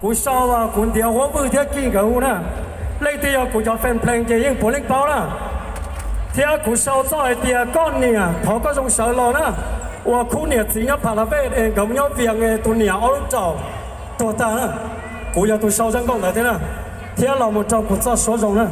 กูชอบว่าคนเดียวหัวมือเที่ยกินกับกูนะเลยเดียวกูจะแฟนเพลงจะยิ่งปวดเล็กเบานะเที่ยกูชอบ在เดียก้อนเนี่ยเขาก็ต้องเสรอนะว่าคู่เนี่ยจริงอ่ะพาราเวทเองกับยอดเวียงเองตัวเนี่ยเอาเจ้าตัวตานะกูอยากตัวชาวจังกงเลยนะเที่ยเราหมดเจ้ากูจะ说中呢。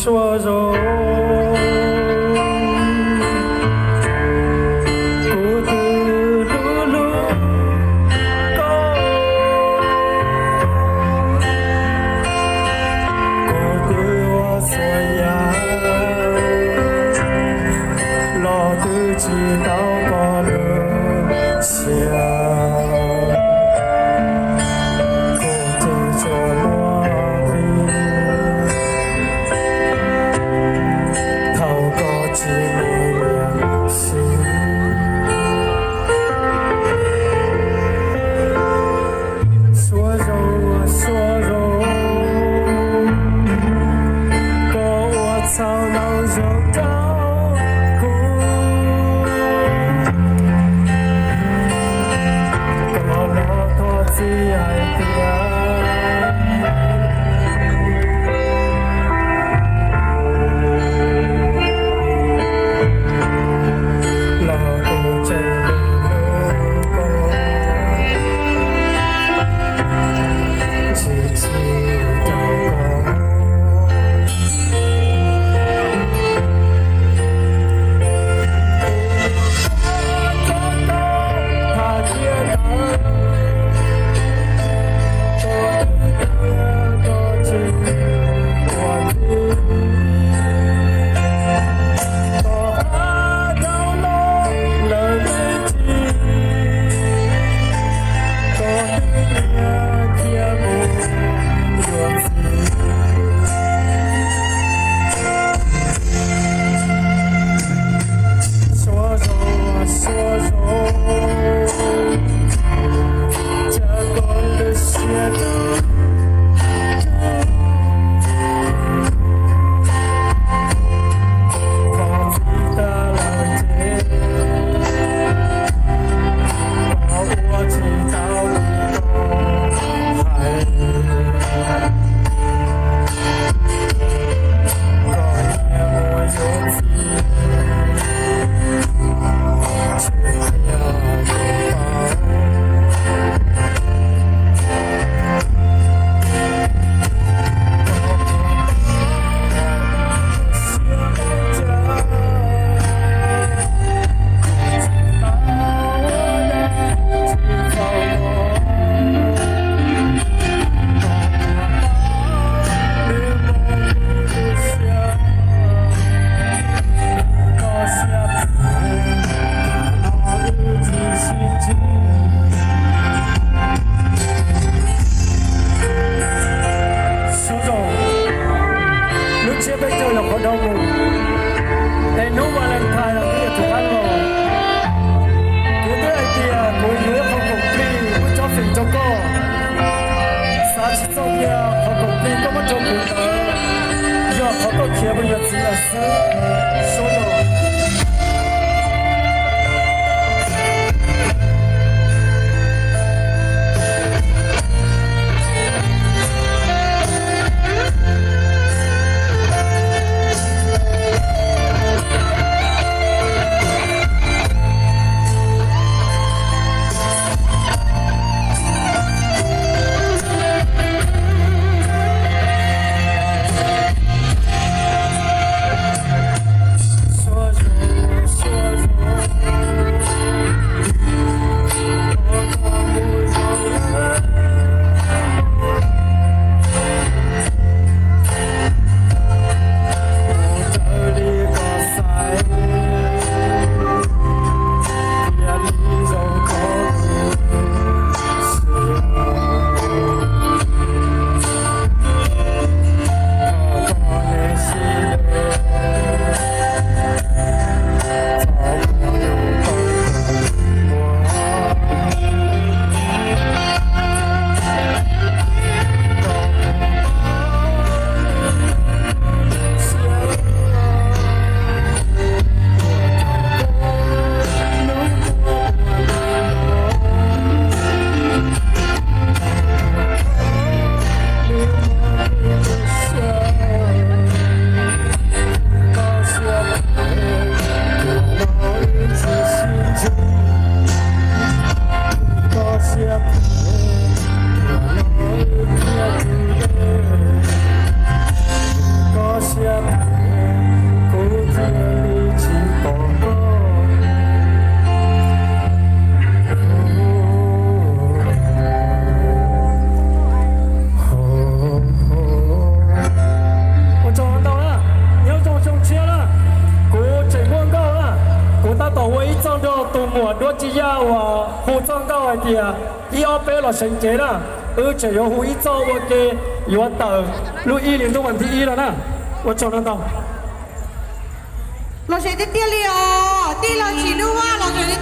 说柔，咕嘟噜噜高，咕嘟我所呀，老嘟知道过了下。我多只呀我护装到的地啊，以后背了成绩啦，而且有护一周我给有到录1年都问题1了呢，我做得到。落水的跌了哦，跌了起路啊，落水的。